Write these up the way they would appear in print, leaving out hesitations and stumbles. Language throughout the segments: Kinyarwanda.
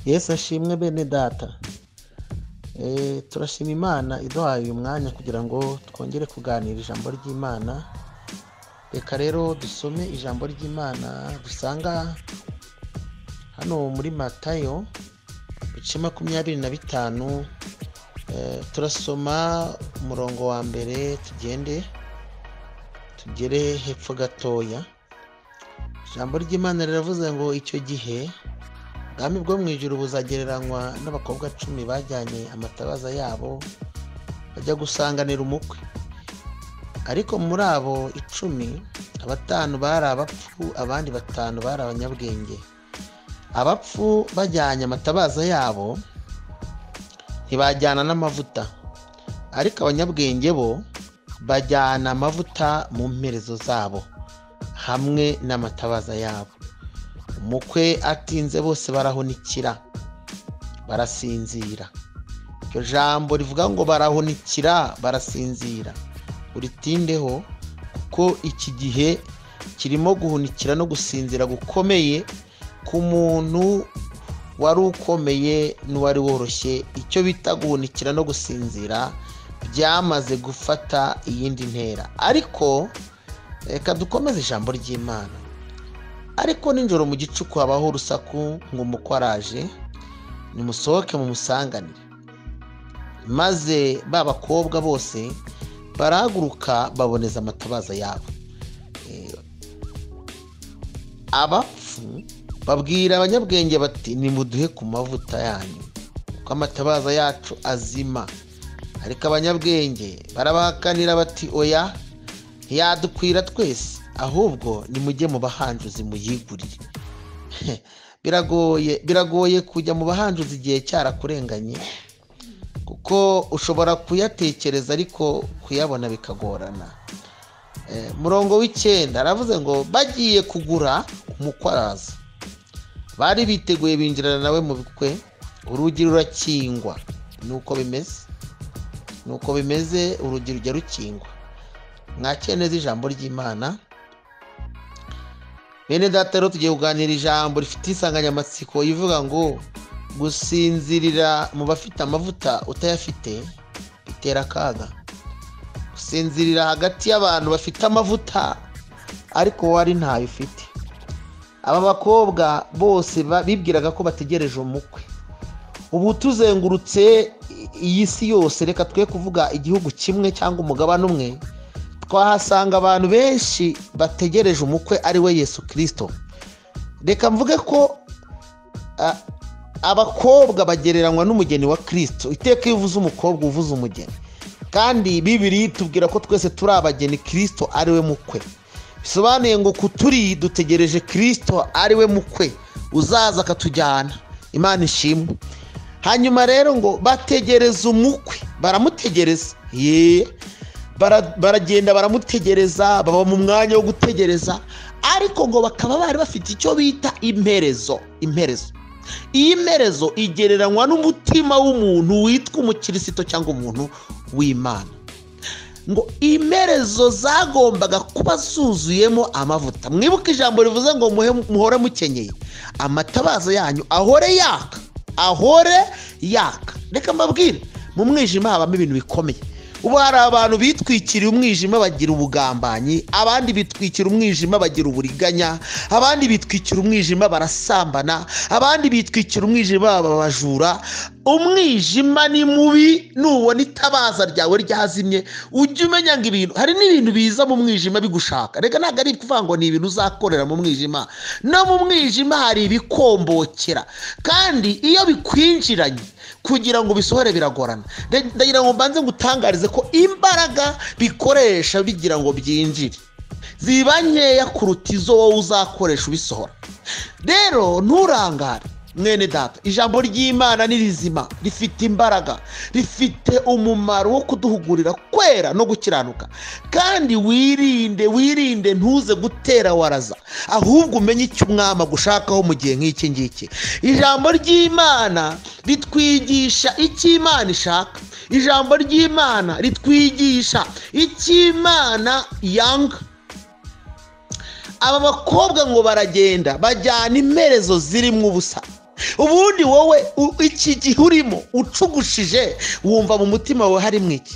Yesu ashimwe bene data. Turashima Imana iduhaye uyu mwanya kugira ngo twongere kuganira ijambo ry'Imana. Reka rero dusome ijambo ry'Imana dusanga hano muri Matayo ibice 25. Turasoma umurongo wa mbere tugere hepfo gatoya. Ijambo ry'Imana riravuze ngo icyo gihe ubwami bwo mu ijuru buzagereranywa n'abakobwa 10 bajyanye amatabaza yabo bajya gusanganira umukwe. Ariko muri abo 10, 5 bari abapfu, abandi 5 bari abanyabwenge. Abapfu bajyanye amatabaza yabo ntibajyana n'amavuta, ariko abanyabwenge bo bajyana amavuta mu mperezo zabo hamwe n'amatabaza yabo. Umukwe atinze bose barahunikira, barasinzira. Iryo jambo rivuga ngo barahunikira, barasinzira, uritindeho kuko iki gihe kirimo guhunikira no gusinzira gukomeye ku muntu wari ukomeye n'uwari woroshye. Icyo bita guhunikira no gusinzira byamaze gufata iyindi ntera. Ariko reka dukomeze ijambo ry'Imana. Ariko ninjoro mu gicuku habaho urusaku ngo umukwe araje, nimusohoke mumusanganire. Maze babakobwa bose barahaguruka baboneza amatabaza yabo. Abapfu babwira abanyabwenge bati nimuduhe ku mavuta yanyu kuko amatabaza yacu azima. Ariko abanyabwenge barabahakanira bati oya, ntiyadukwira twese, ahubwo nimujye mu bahanjuzi muyigurire. Biragoye kujya mu bahanjuzi igihe cyarakurenganye, kuko ushobora kuyatekereza ariko kuyabona bikagorana. Murongo w'9 aravuze ngo bagiye kugura umukwe araza. Bari biteguye binjirana nawe mu bukwe, urugi rurakingwa. Nuko bimeze urugi rujya rukingwa. Mwakire neza ijambo ry'Imana. Bene data rero tugiye kuganira ijambo rifite insanganyamatsiko ivuga ngo gusinzirira mu bafite amavuta utayafite bitera akaga. Gusinzirira hagati y'abantu bafite amavuta ariko wari ntayo ufite. Aba bakobwa bose bibwiraga ko bategereje umukwe. Ubu tuzengurutse iyi si yose, reka twe kuvuga igihugu kimwe cyangwa umugabane umwe, twahasanga abantu benshi bategereje umukwe ari we Yesu Kristo. Reka mvuge ko abakobwa bagereranywa n'umugeni wa Kristo. Iteka iyo uvuze umukobwa uvuze umugeni, kandi Bibiliya itubwira ko twese turi abageni, Kristo ari we mukwe. Bisobanuye ngo kuturi dutegereje Kristo ari we mukwe uzaza akatujyana. Imana ishimwe. Hanyuma rero ngo bategereza umukwe, baramutegereza. Baragenda baramutegereza, baba mu mwanya wo gutegereza. Ariko ngo bakaba bari bafite icyo bita imperezo. Iyi mperezo igereranywa n'umutima w'umuntu witwa umukristo cyangwa umuntu w'Imana. Ngo imperezo zagombaga kuba zuzuyemo amavuta. Mwibuke ijambo rivuze ngo muhore mukenyeye, amatabaza yanyu ahore yaka. Reka mbabwire, mu mwijima habamo ibintu bikomeye. Ubu hari abantu bitwikiriye umwijima bagira ubugambanyi, abandi bitwikira umwijima bagira uburiganya, abandi bitwikira umwijima barasambana, abandi bitwikira umwijima babajura. Umwijima ni mubi. Nubona itabaza ryawe ryazimye, ujye umenya ngo ibintu, hari n'ibintu biza mu mwijima bigushaka. Reka ntabwo ari kuvuga ngo ni ibintu uzakorera mu mwijima. No mu mwijima hari ibikombokera, kandi iyo bikwinjiranye kugira ngo bisohore biragorana. Ndagira ngo mbanze ngutangarize ko imbaraga bikoresha bigira ngo byinjire ziba nkeya kuruta izo wowe uzakoresha ubisohora. Rero nturangare mwene data, ijambo ry'Imana ni rizima, rifite imbaraga, rifite umumaro wo kuduhugurira kwera no gukiranuka. Kandi wirinde ntuze gutera waraza, ahubwo umenye icyo umwami agushakaho mu gihe nk'iki ngiki. Ijambo ry'Imana ritwigisha icyo Imana ishaka. Ijambo ry'Imana ritwigisha icyo Imana yanga. Aba bakobwa ngo baragenda bajyana imperezo zirimo ubusa. ubundi wowe iki gihe urimo ucugushije wumva mu mutima wawe harimo iki?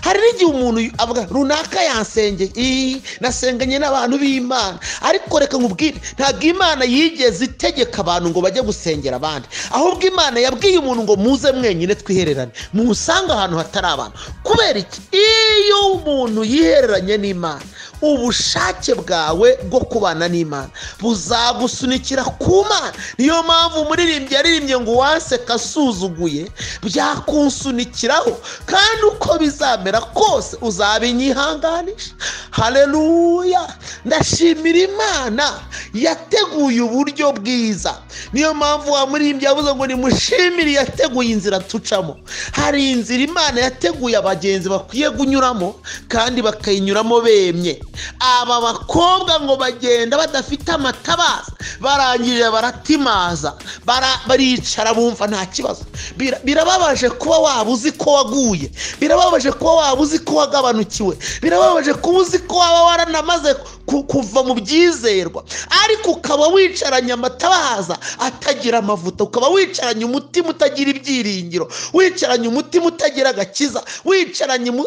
hari n'igihe umuntu avuga runaka yansengeye nasenganye n'abantu b'Imana, ariko reka nkubwire ntabwo Imana yigeze itegeka abantu ngo bajye gusengera abandi, ahubwo Imana yabwiye umuntu ngo muze mwenyine twihererane musanga ahantu hatari abantu. kubera iki? iyo umuntu yihereranye n'Imana ubushake bwawe bwo kubana n'Imana buzagusunikira ku Mana. niyo mpamvu umuririmbyi yaririmbye ngo uwanseka asuzuguye byakunsunikiraho, kandi uko bizamera kose uzabinyihanganisha. haleluya! ndashimira Imana yateguye uburyo bwiza. niyo mpamvu wa muririmbyi yavuze ngo nimushimire yateguye inzira tucamo. hari inzira Imana yateguye abagenzi bakwiye kunyuramo kandi bakayinyuramo bemye. aba bakobwa ngo bagenda badafite amatabaza, barangije baratimaza, baricara bumva nta kibazo. birababaje kuba waba uzi ko waguye, birababaje kuba waba uzi ko wagabanukiwe, birababaje kuba uzi ko waba waranamaze kuva mu byizerwa, ariko ukaba wicaranye amatabaza atagira amavuta, ukaba wicaranye umutima utagira ibyiringiro, wicaranye umutima utagira agakiza,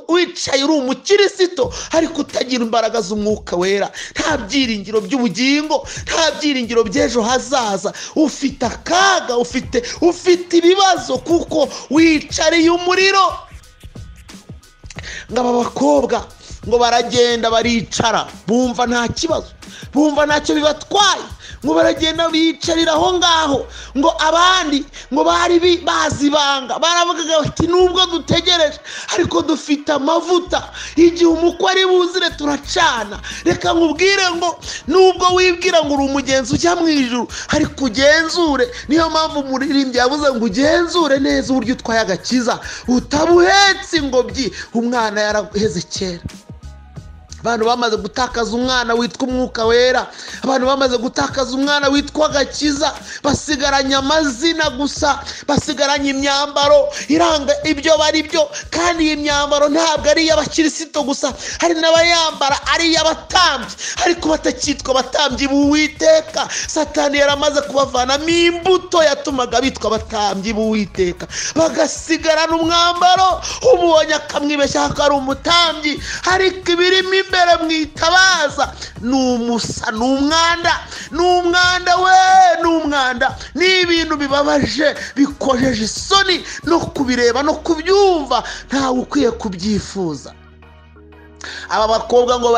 wicaye uri umukristo ariko utagira imbaraga z'umwuka wera, nta byiringiro by'ubugingo, nta byiringiro by'ejo hazaza. ufite akaga, ufite ibibazo kuko wicariye umuriro. ngaba bakobwa ngo baragenda baricara bumva nta kibazo, bumva ntacyo bibatwaye, ngo baragenda bicarira aho ngaho. ngo abandi ngo bari bazibanga, baravuga bati nubwo dutegereje ariko dufite amavuta, igihe umukwe ari buzire turacana. reka nkubwire ngo nubwo wibwira ngo uri umugenzi ujya mu ijuru, ariko ugenzure. niyo mpamvu umuririmbyi yavuze ngo ugenzure neza uburyo utwaye agakiza, utabuhetse ingobyi umwana yaraheze kera. abantu bamaze gutakaza umwana witwa umwuka wera, abantu bamaze gutakaza umwana witwa agakiza, basigaranye amazina gusa, basigaranye imyambaro iranga ibyo bari byo. kandi iyi myambaro ntabwo ari iy'abakristo gusa, hari n'abayambara ari iy'abatambyi ariko batakitwa abatambyi b'Uwiteka. satani yaramaze kubavanamo imbuto yatumaga bitwa abatambyi b'Uwiteka, bagasigarana umwambaro, umubonye akamwibeshya ko ari umutambyi, ariko ibirimo imbere mwitabaza n'umusa, n'umwanda n'umwanda. ni ibintu bibabaje, bikojeje isoni no kubireba no kubyumva, ntawe ukwiye kubyifuza. aba bakobwa ngo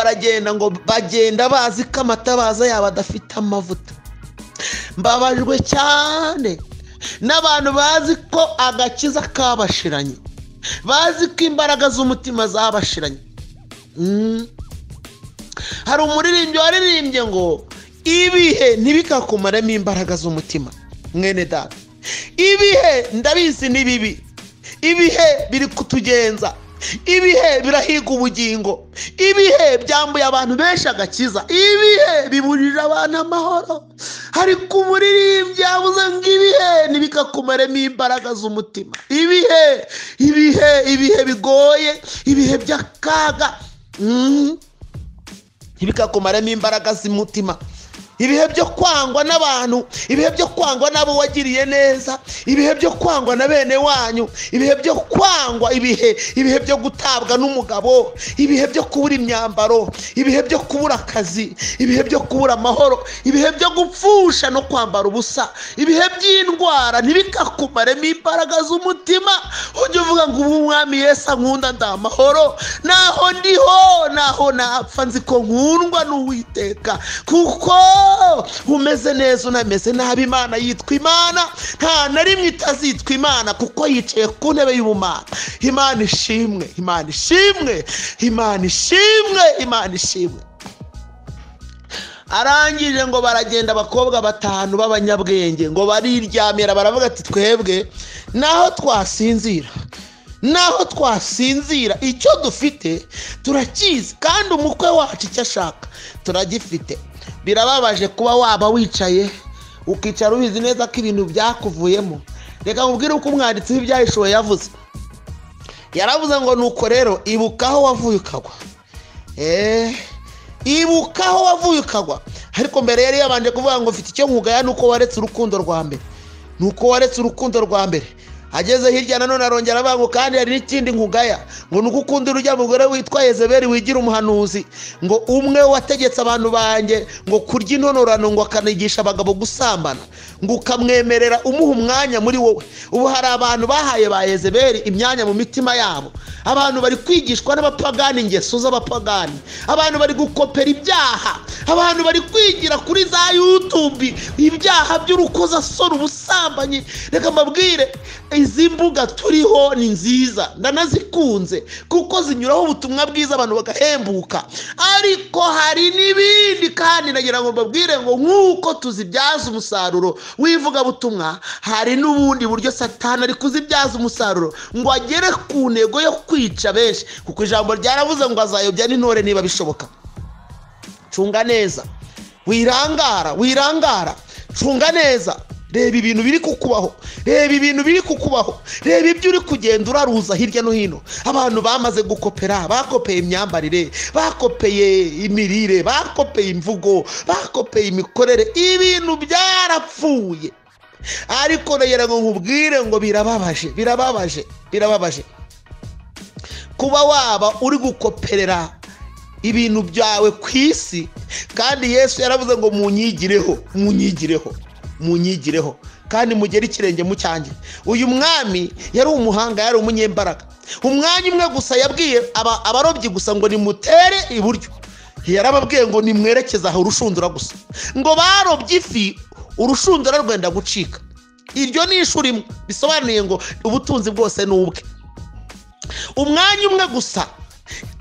bagenda bazi ko amatabaza yabo adafite amavuta. mbabajwe cyane n'abantu bazi ko agakiza kabashiranye, bazi ko imbaraga z'umutima zabashiranye. hari umuririmbyi waririmbye ngo ibihe ntibikakumaremo imbaraga z'umutima. mwene data, ibihe ndabizi ni bibi, ibihe biri kutugenza, ibihe birahiga ubugingo, ibihe byambuye abantu benshi agakiza, ibihe biburira abantu amahoro. ariko umuririmbyi yavuze ngo ibihe ntibikakumaremo imbaraga z'umutima. ibihe bigoye, ibihe by'akaga ntibikakumaremo imbaraga z'umutima. ibihe byo kwangwa n'abantu, ibihe byo kwangwa n'abo wagiriye neza, ibihe byo kwangwa na bene wanyu, ibihe byo kwangwa, ibihe byo gutabwa n'umugabo, ibihe byo kubura imyambaro, ibihe byo kubura akazi, ibihe byo kubura amahoro, ibihe byo gupfusha no kwambara ubusa, ibihe by'indwara ntibikakumaremo imbaraga z'umutima. ujye uvuga ngo ubu umwami Yesu ankunda ndamahoro, naho ndiho, naho napfa nzi ko nkundwa n'Uwiteka. kuko umeze neza unameze nabi, Imana yitwa Imana, nta na rimwe itazitwa Imana kuko yicaye ku ntebe y'ubumana. Imana ishimwe, Imana ishimwe, Imana ishimwe, Imana ishimwe. arangije ngo baragenda abakobwa 5 b'abanyabwenge ngo bariryamira, baravuga ati twebwe naho twasinzira icyo dufite turakizi, kandi umukwe wacu icyo ashaka turagifite. birababaje kuba waba wicaye ukicara ubizi neza ko ibintu byakuvuyemo. reka nkubwire uko umwanditsi w'ibyahishuwe yavuze. yaravuze ngo nuko rero ibukaho wavuye ukagwa. ibukaho wavuye ukagwa. ariko mbere yari yabanje kuvuga ngo mfite icyo nkugaya nuko waretse urukundo rwa mbere. nuko waretse urukundo rwa mbere. Ageze hirya nanone arongera abango kandi hari n'ikindi nkugaya ngo nugukundira urya mugore witwa Yezebeli wigira umuhanuzi ngo umwe wategetse abantu banjye ngo kurya intonorano ngo akanigisha abagabo gusambana ngo ukamwemerera umuha umwanya muri wowe. Ubu hari abantu bahaye ba Yezebeli imyanya mu mitima yabo. Abantu bari kwigishwa n'abapagani ingeso z'abapagani. Abantu bari gukopera ibyaha. Abantu bari kwigira kuri za YouTube ibyaha by'urukozasoni, ubusambanyi. Reka mbabwire izi mbuga turiho ni nziza ndanazikunze kuko zinyuraho ubutumwa bwiza abantu bagahembuka, ariko hari n'ibindi kandi nagira ngo mbabwire ngo nk'uko tuzibyaza umusaruro wivuga butumwa, hari n'ubundi buryo Satani ari kuzibyaza umusaruro ngo agere ku ntego yo kwica benshi, kuko ijambo ryaravuze ngo azayobya n'intore niba bishoboka. Cunga neza, wirangara, cunga neza. Reba ibintu biri kukubaho, reba ibintu biri kukubaho, reba ibyo uri kugenda uraruza hirya no hino. Abantu bamaze gukopera, bakopeye imyambarire, bakopeye imirire, bakopeye imvugo, bakopeye imikorere. Ibintu byarapfuye. Ariko rero ngo nkubwire ngo birababaje kuba waba uri gukoperera ibintu byawe ku isi, kandi Yesu yaravuze ngo munyigireho kandi mugere ikirenge mu cyanjye. Uyu mwami yari umuhanga, yari umunyembaraga. Umwanya umwe gusa yabwiye abarobyi gusa ngo nimutere iburyo, yarababwiye ngo nimwerekeza aho urushundura gusa, ngo barobye ifi urushundura rwenda gucika. Iryo ni ishuri imwe, bisobanuye ngo ubutunzi bwose ni ubwe. Umwanya umwe gusa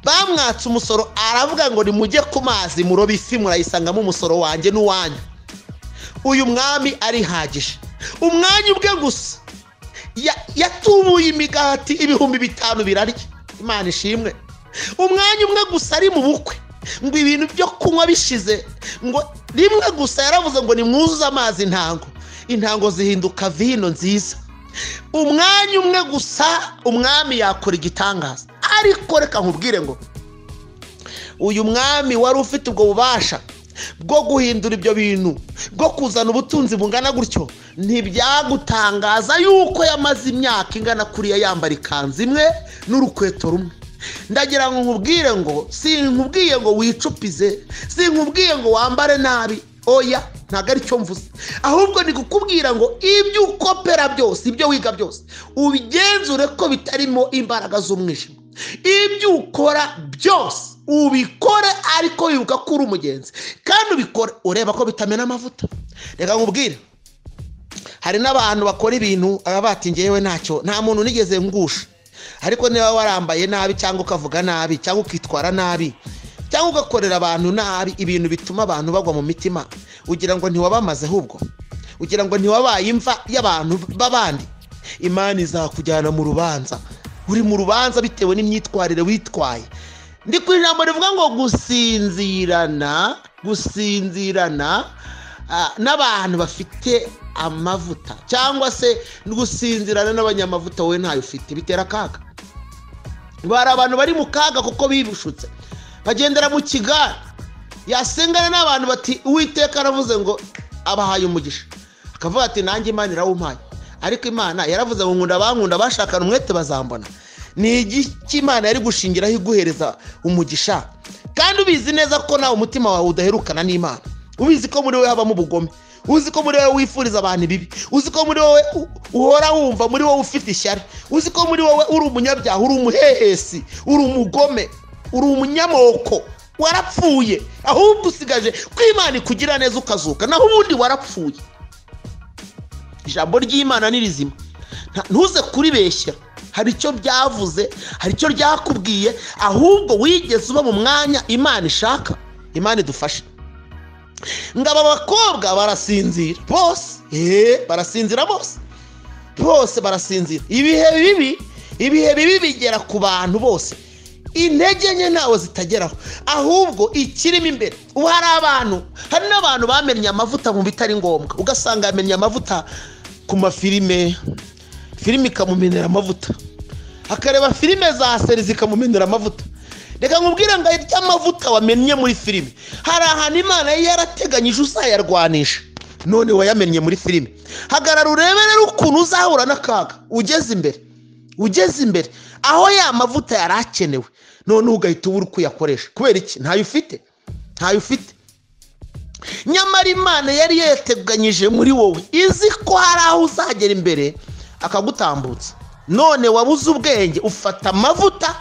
bamwatse umusoro, aravuga ngo nimujye ku mazi murobe ifi murayisangamo umusoro wanjye n'uwanyu. Uyu mwami arihagije. Umwanya ubwe gusa yatubuye imigati 5,000 birarya, Imana ishimwe. Umwanya umwe gusa ari mu bukwe, ngo ibintu byo kunywa bishize, ngo rimwe gusa yaravuze ngo nimwuzuze amazi intango zihinduka vino nziza. Umwanya umwe gusa umwami yakora igitangaza. Ariko reka nkubwire ngo uyu mwami wari ufite ubwo bubasha bwo guhindura ibyo bintu, bwo kuzana ubutunzi bungana gutyo, ntibyagutangaza yuko yamaze imyaka ingana kuriya yambara ikanzu imwe n'urukweto rumwe. Ndagira ngo nkubwire ngo sinkubwiye ngo wicupize, sinkubwiye ngo wambare nabi, oya ntago ari cyo mvuze, ahubwo ni kukubwira ngo ibyo ukopera byose, ibyo wiga byose ubigenzure ko bitarimo imbaraga z'umwijima. Ibyo ukora byose ubikore ariko wibuka ko uri umugenzi, kandi ubikore ureba ko bitamena amavuta. Reka nkubwire, hari n'abantu bakora ibintu bati ngewe nta muntu nigeze ngusha, ariko niba warambaye nabi cyangwa ukavuga nabi cyangwa ukitwara nabi cyangwa ugakorera abantu nabi, ibintu bituma abantu bagwa mu mitima, ugira ngo ntiwabamaze, ahubwo ugira ngo ntiwabaye imva y'abantu babandi. Imana izakujyana mu rubanza, uri mu rubanza bitewe n'imyitwarire witwaye. Ndi ku ijambo rivuga ngo gusinzirana n'abantu bafite amavuta, cyangwa se gusinzirana n'abanyamavuta wowe ntayo ufite, bitera akaga. Bari abantu bari mu kaga kuko bibushutse, bagendera mu kigare, yasengana n'abantu bati Uwiteka aravuze ngo abahaye umugisha, akavuga ati nanjye Imana irawumpaye. Ariko Imana yaravuze ngo nkunda abankunda bashakana umwete bazambona. Ni iki Imana yari gushingiraho iguhereza umugisha, kandi ubizi neza ko nawe umutima wawe udaherukana n'Imana, ubizi ko muri wowe habamo ubugome, uzi ko muri wowe wifuriza abantu bibi, uzi ko muri wowe uhora wumva muri wowe ufite ishyari, uzi ko muri wowe uri umunyabyaha, uri umuhehesi, uri umugome, uri umunyamoko, warapfuye, ahubwo usigaje ko Imana ikugira neza ukazuka, naho ubundi warapfuye. Ijambo ry'Imana ni rizima, ntuze kuribeshya. Hari icyo byavuze, hari icyo ryakubwiye, ahubwo wigeze uba mu mwanya Imana ishaka. Imana idufashe. Ngaba abakobwa barasinzira bose, barasinzira bose barasinzira. Ibihe bibi bigera ku bantu bose, intege nke nawe zitageraho, ahubwo ikirimo imbere. Ubu hari n'abantu bamennye amavuta mu bitari ngombwa, ugasanga yamennye amavuta ku mafilime, filime ikamumenera amavuta, akareba filime za seri zikamumenera amavuta. Reka nkubwire ngo irya amavuta wamennye muri filime, hari ahantu Imana yarateganyije uzayarwanisha. none wayamennye muri filime. Hagarara urebere ukuntu uzahura n'akaga ugeze imbere aho ya mavuta yarakenewe, none ugahita ubura uko yakoresha. Kubera iki? ntayo ufite. Nyamara Imana yari yateganyije muri wowe, izi ko hari aho uzagera imbere akagutambutsa. None wabuze ubwenge, ufata amavuta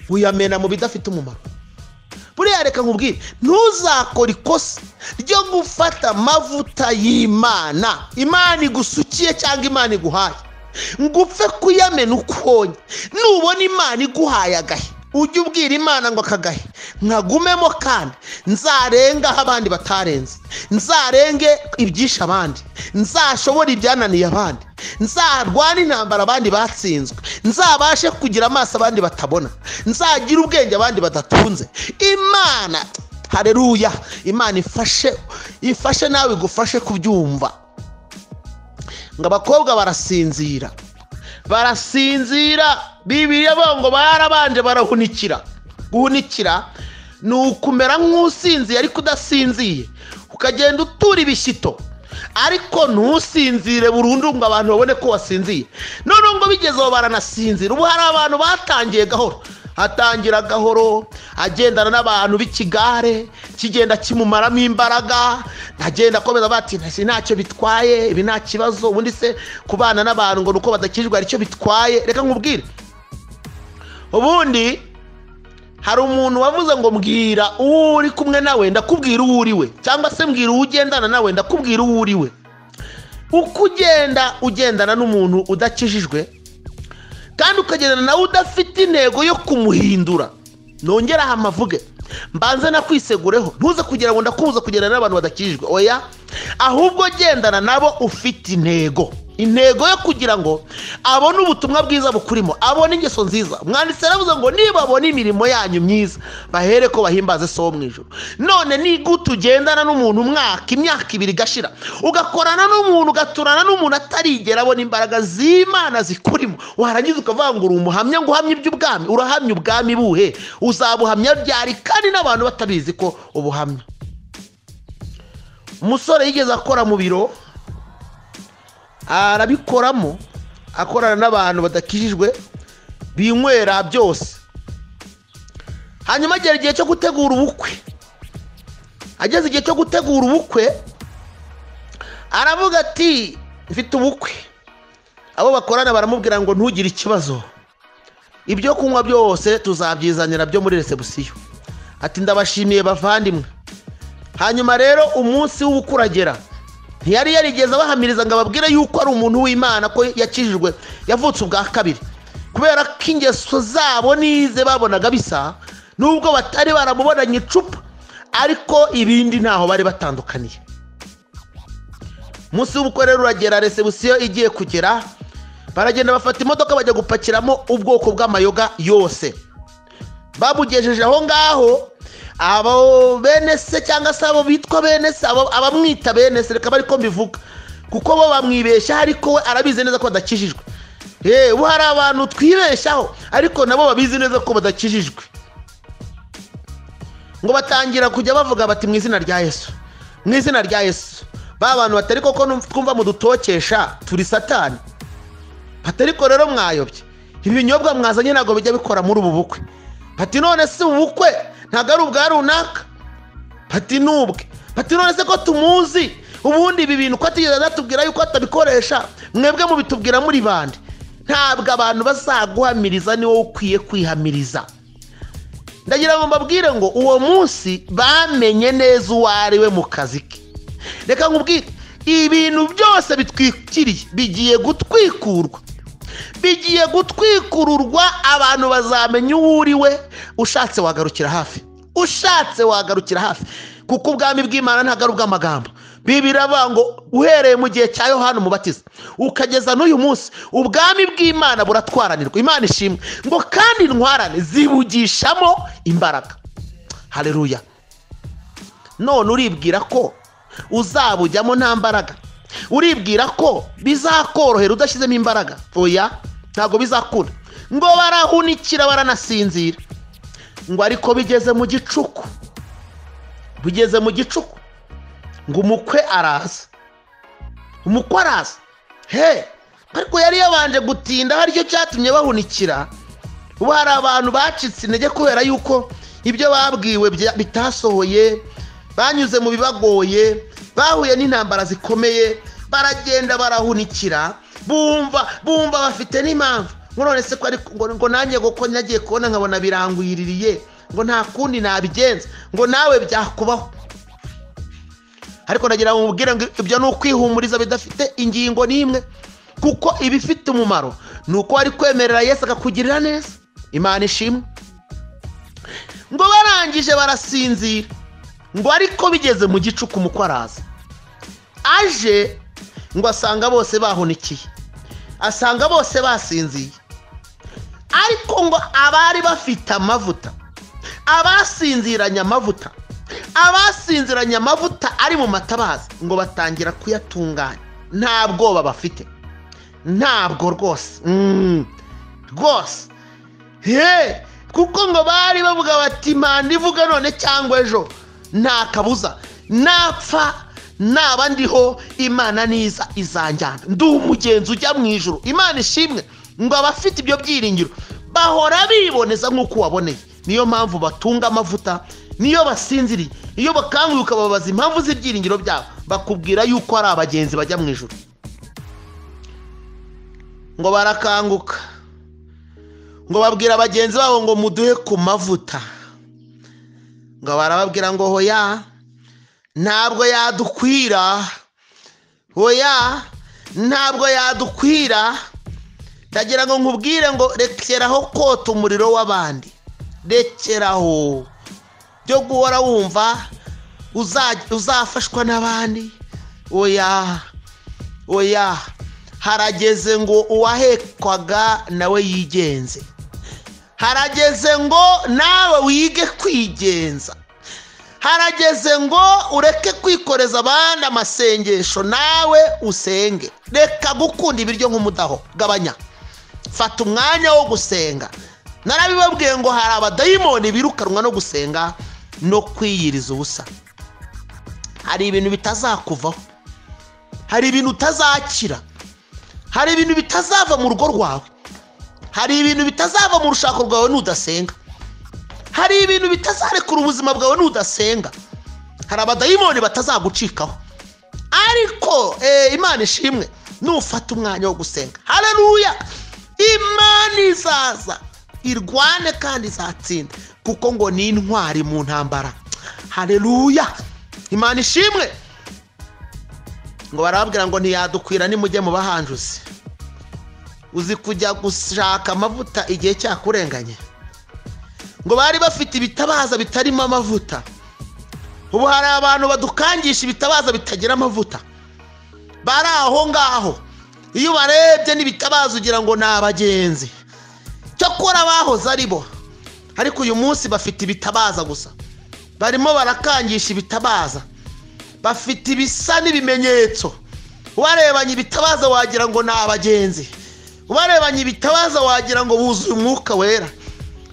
uyamena mu bidafite umumaro. Buriya reka nkubwire, ntuzakora ikosa ryo gufata amavuta y'Imana, Imana igusukiye cyangwa Imana iguhaye, ngupfe kuyamena ukonye. Nubona Imana iguhaye agahe, ujye ubwira Imana ngo akagahe nkagumemo, kandi nzarenga aho abandi batarenze, nzarenge ibyisha abandi, nzashobora ibyananiye abandi, nzarwana intambara abandi batsinzwe, nzabashe kugira amaso abandi batabona, nzagira ubwenge abandi badatunze. Imana, haleluya, Imana ifashe nawe igufashe kubyumva. Ngo abakobwa barasinzira, Bibiliya ngo barabanje barahunikira. Guhunikira ni ukumera nk'usinziye ariko udasinziye, ukagenda utura ibishyito ariko ntusinzire burundu ngo abantu babone ko wasinziye. None ngo bigezeho baranasinzira. Ubu hari abantu batangiye gahoro, atangira gahoro, agendana n'abantu b'ikigare, kigenda kimumaramo imbaraga, agenda akomeza bati ntacyo bitwaye, ibi nta kibazo. Ubundi se kubana n'abantu ngo nuko badakijwe aricyo bitwaye? Reka nkubwire, ubundi hari umuntu wavuze ngo mbwira uwo uri kumwe nawe ndakubwira uwo uriwe, cyangwa se mbwira uwo ugendana nawe ndakubwira uwo uriwe. Uko ugendana n'umuntu udakijijwe kandi ukagendana nawe udafite intego yo kumuhindura, nongera hamavuge mbanze nakwisegureho, ntuze kugira ngo ndakubuza kugendana n'abantu badakijijwe. Oya, ahubwo gendana nabo ufite intego yo kugira ngo abone ubutumwa bwiza bukurimo, abone ingeso nziza. Mwanditse aravuze ngo niba abone imirimo yanyu myiza bahere ko bahimbaze So mu ijuru. None ni gute ugendana n'umuntu imyaka 2 igashira, ugakorana n'umuntu, ugaturana n'umuntu atarigera abona imbaraga z'Imana zikurimo, warangiza ukavuga ngo uri umuhamya, ngo uhamye iby'ubwami? Urahamya ubwami buhe? Uzabuhamya byari kandi n'abantu batabizi ko ubuhamya. Umusore yigeze akora mu biro, arabikoramo, akorana n'abantu badakijijwe binywera byose. Hanyuma agera igihe cyo gutegura ubukwe. Ageze igihe cyo gutegura ubukwe, aravuga ati mfite ubukwe. Abo bakorana baramubwira ngo ntugire ikibazo, ibyo kunywa byose tuzabyizanira byo muri reception. Ati ndabashimiye bavandimwe. Hanyuma rero umunsi w'ubukwe uragera, ntiyari yarigeze abahamiriza ngo ababwire yuko ari umuntu w'Imana, ko yakijijwe, yavutse ubwa kabiri. Kubera ko ingeso zabo nize babonaga bisa, nubwo batari baramubonanye icupa, ariko ibindi ntaho bari batandukaniye. Umunsi w'ubukwe rero uragera, reception igiye kugera, baragenda bafata imodoka bajya gupakiramo ubwoko bw'amayoga yose. Babugejeje aho ngaho, abo bene se cyangwa se abo bitwa bene se, abamwita bene se, reka bari ko mbivuga kuko bo bamwibeshya, ariko we arabizi neza ko badakijijwe. Ubu hari abantu twibeshyaho ariko nabo babizi neza ko badakijijwe. Ngo batangira kujya bavuga bati mu izina rya Yesu, mu izina rya Yesu. Ba bantu batari koko twumva mu dutokesha turi satani, batari ko rero mwayobye. Ibinyobwa mwazanye ntago bijya bikora muri ubu bukwe. Bati none se ubukwe ntago ari ubwa runaka? Bati nubwe. Bati none se ko tumuzi, ubundi ibi bintu ko atigeze atubwira yuko atabikoresha, mwebwe mu bitubwira muri bande? Ntabwo abantu bazaguhamiriza, ni wowe ukwiye kwihamiriza. Ndagira ngo mbabwire ngo uwo munsi bamenye neza uwo ari we mu kazi ke. Reka nkubwire, ibintu byose bitwikiriye bigiye gutwikurwa, bigiye gutwikururwa. Abantu bazamenya uwo uri we. Ushatse wagarukira hafi, kuko ubwami bw'Imana ntago ari ubw'amagambo. Bibiliya iravuga ngo uhereye mu gihe cya Yohana Umubatiza ukageza n'uyu munsi, ubwami bw'Imana buratwaranirwa. Imana ishimwe. Ngo kandi intwarane zibugishamo imbaraga. Haleluya. None uribwira ko uzabujyamo nta mbaraga? Uribwira ko bizakorohera udashyizemo imbaraga? Oya, ntago bizakunda. Ngo barahunikira, baranasinzira. Ngo ariko bigeze mu gicuku, ngo umukwe araza. umukwe araza ariko yari yabanje gutinda, haricyo cyatumye bahunikira. Ubu hari abantu bacitse intege kubera yuko ibyo babwiwe bitasohoye, banyuze mu bibagoye, bahuye n'intambara zikomeye, baragenda barahunikira, bumva bafite n'impamvu. None se ko ngo nanjye ko nagiye kubona nkabona birangwiririye, ngo nta kundi nabigenza, ngo nawe byakubaho. Ariko nagira ngo mubwire ngo ibyo ni ukwihumuriza bidafite ingingo n'imwe, kuko ibifite umumaro ni uko wari kwemerera Yesu akakugirira neza. Imana ishimwe. Ngo barangije barasinzira, ngo ariko bigeze mu gicuku umukwe araza. Aje ngo asanga bose bahunikiye, asanga bose basinziye. Ariko ngo abari bafite amavuta, abasinziranye amavuta ari mu matabaza, ngo batangira kuyatunganya. Nta bwoba bafite, ntabwo rwose kuko ngo bari bavuga bati Imana ivuga none cyangwa ejo, nta kabuza napfa naba ndiho Imana niza izanjyana, ndi umugenzi ujya mu ijuru. Imana ishimwe. Ngo abafite ibyo byiringiro bahora biboneza nk'uko waboneye. Niyo mpamvu batunga amavuta, niyo basinziriye, iyo bakanguka babaza impamvu z'ibyiringiro byabo, bakubwira yuko ari abagenzi bajya mu ijuru. Ngo barakanguka, ngo babwira abagenzi babo ngo muduhe ku mavuta. Ngo barababwira ngo hoya ntabwo yadukwira, ntabwo yadukwira. Ndagira ngo nkubwire ngo rekeraho kota umuriro w'abandi, rekeraho byo guhora wumva uzafashwa n'abandi. Harageze ngo uwahekwaga nawe yigenze, harageze ngo nawe wige kwigenza, harageze ngo ureke kwikoreza abandi amasengesho, nawe usenge. Reka gukunda ibiryo nk'umudaho, gabanya, fata umwanya wo gusenga. Narabibabwiye ngo hari abadayimoni birukanwa no gusenga no kwiyiriza ubusa. Hari ibintu bitazakuvaho, hari ibintu utazakira, hari ibintu bitazava mu rugo rwawe, hari ibintu bitazava mu rushako rwawe nudasenga, hari ibintu bitazarekura ubuzima bwawe nudasenga. Hari abadayimoni batazagucikaho, ariko Imana ishimwe nufata umwanya wo gusenga. Haleluya. Imana izaza irwane kandi izatsinda, kuko ngo ni intwari mu ntambara. Haleluya. Imana ishimwe. Ngo barababwira ngo ntiyadukwira nimujye mu bahanjuzi. Uzi kujya gushaka amavuta igihe cyakurenganye. Ngo bari bafite ibitabaza bitarimo amavuta. Ubu hari abantu badukangisha ibitabaza bitagira amavuta, bari aho ngaho. Iyo barebye n'ibitabaza ugira ngo ni abagenzi, cyakora bahoze ari bo, ariko uyu munsi bafite ibitabaza gusa. Barimo barakangisha ibitabaza, bafite ibisa n'ibimenyetso. Ubarebanye ibitabaza wagira ngo ni abagenzi, ubarebanye ibitabaza wagira ngo buzuye umwuka wera,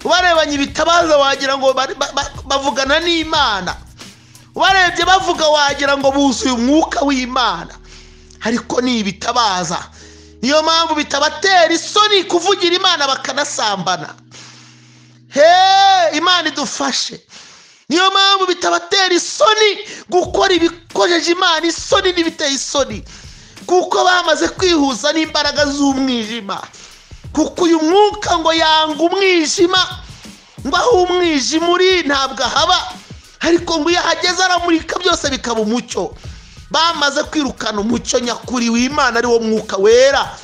ubarebanye ibitabaza wagira ngo bavugana n'Imana, ubarebye bavuga wagira ngo buzuye umwuka w'Imana, ariko ni ibitabaza. Niyo mpamvu bitabatera isoni kuvugira Imana bakanasambana. Imana idufashe. Niyo mpamvu bitabatera isoni gukora ibikojeje Imana isoni n'ibiteye isoni, kuko bamaze kwihuza n'imbaraga z'umwijima. Kuko uyu mwuka ngo yanga umwijima, ngo aho umwijima uri ntabwo haba, ariko ngo iyo ahageze aramurika byose bikaba umucyo. Bamaze kwirukana umucyo nyakuri w'Imana ari wo mwuka wera,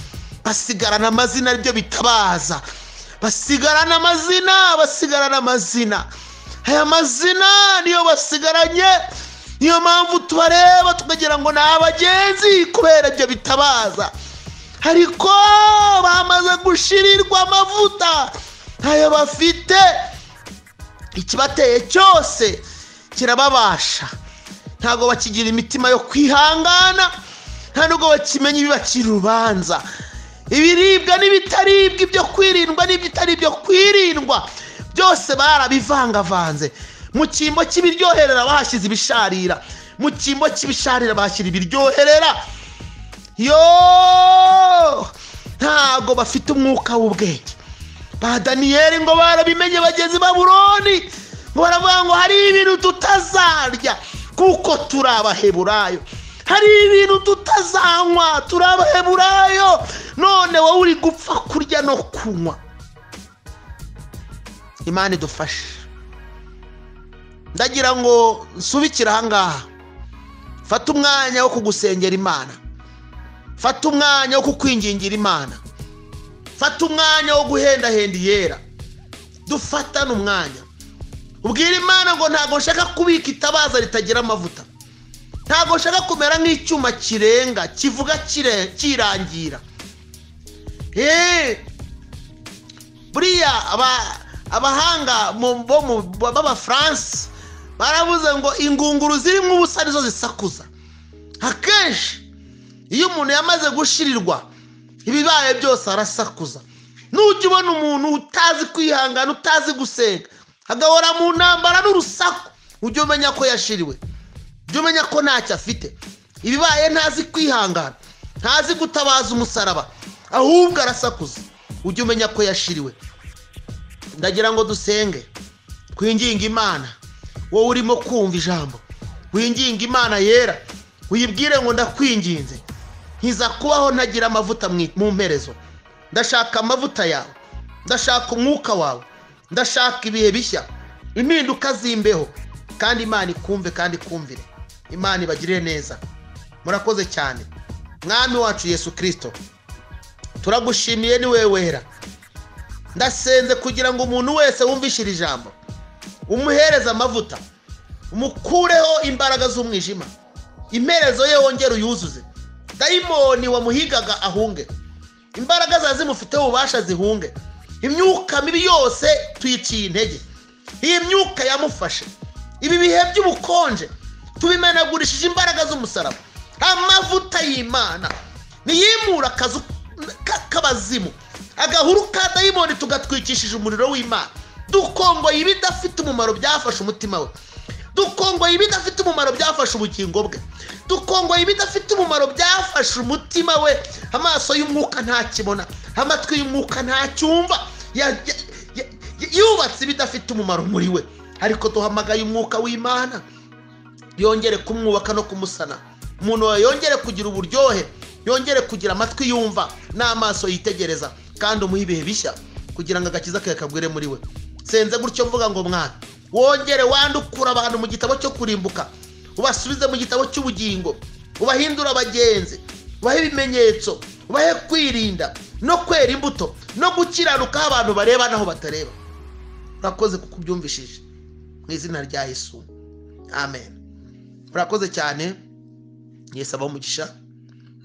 basigarana amazina aribyo bitabaza, basigarana amazina. Aya mazina niyo basigaranye. Niyo mpamvu tubareba tukagira ngo ni abagenzi kubera ibyo bitabaza, ariko bamaze gushirirwa amavuta. Ayo bafite ikibateye cyose kirababasha. Ntago bakigira imitima yo kwihangana, nta nubwo bakimenya ibibacira urubanza. Ibiribwa n'ibitaribwa, ibyo kwirindwa n'ibitari byo kwirindwa, byose barabivangavanze. Mu cyimbo cy'ibiryoherera bahashyize ibisharira, mu cyimbo cy'ibisharira bahashyira ibiryoherera. ntago bafite umwuka w'ubwenge. Ba Daniyeli ngo barabimenye bageze i Babuloni, ngo baravuga ngo hari ibintu tutazarya kuko turi Abaheburayo, hari ibintu tutazanywa turi Abaheburayo, none wowe uri gupfa kurya no kunywa. Imana idufashe. Ndagira ngo nsubikira ahangaha, fata umwanya wo kugusengera Imana, fata umwanya wo kukwingingira Imana, fata umwanya wo guhendahenda iyera. Dufatane umwanya, ubwira Imana ngo ntago nshaka kubika itabaza ritagira amavuta, ntago nshaka kumera nk'icyuma kirenga kivuga kirangira. Buriya abahanga b'Abafaransa baravuze ngo ingunguru zirimo ubusa nizo zisakuza. Akenshi iyo umuntu yamaze gushirirwa ibibaye byose arasakuza. Nujya ubona umuntu utazi kwihangana, utazi gusenga, agahora mu ntambara n'urusaku, ujye umenya ko yashiriwe, ujye umenya ko ntacyo afite. Ibibaye ntazi kwihangana, ntazi gutabaza umusaraba, ahubwo arasakuza, ujye umenya ko yashiriwe. Ndagira ngo dusenge, twinginge Imana. Wowe urimo kumva ijambo, winginge Imana yera, uyibwire ngo ndakwinginze, nkiza kubaho ntagira amavuta mu mperezo. Ndashaka amavuta yawe, ndashaka umwuka wawe, ndashaka ibihe bishya, impinduka zimbeho, kandi Imana ikumve kandi ikumvire. Imana ibagirire neza. Murakoze cyane. Mwami wacu Yesu Kristo, turagushimiye, ni wewe wera. Ndasenze kugira ngo umuntu wese wumvishira ijambo umuhereza amavuta, umukureho imbaraga z'umwijima, imperezo ye wongere uyuzuze. Dayimoni wamuhigaga ahunge, imbaraga zazimufiteho ububasha zihunge. Imyuka mibi yose tuyiciye intege, iyi myuka yamufashe, ibi bihe by'ubukonje tubimenagurishije imbaraga z'umusaraba. Amavuta y'Imana niyimura akazu k'abazimu, agahuru ka dayimoni tugatwikishije umuriro w'Imana. Dukongoye ibidafite umumaro byafashe umutima we, dukongoye ibidafite umumaro byafashe ubugingo bwe, dukongoye ibidafite umumaro byafashe umutima we. Amaso y'umwuka ntakibona, amatwi y'umwuka ntacyumva, yubatse ibidafite umumaro muri we. Ariko duhamagaye umwuka w'Imana yongere kumwubaka no kumusana. Umuntu wawe yongere kugira uburyohe, yongere kugira amatwi yumva n'amaso yitegereza, kandi umuhe ibihe bishya kugira ngo agakiza kawe kagwire muri we. Senze gutyo mvuga ngo Mwana, wongere wandukura abantu mu gitabo cyo kurimbuka, ubasubize mu gitabo cy'ubugingo, ubahindura abagenzi, ubahe ibimenyetso, ubahe kwirinda no kwera imbuto no gukiranuka abantu bareba naho batareba. Urakoze kuko ubyumvishije, mu izina rya Yesu, amen. Urakoze cyane. Yesu abahe umugisha.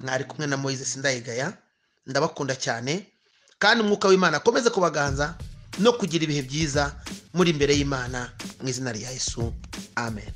Mwari kumwe na Moise Sindayigaya. Ndabakunda cyane, kandi umwuka w'Imana akomeze kubaganza no kugira ibihe byiza muri imbere y'Imana, mu izina rya Yesu, amen.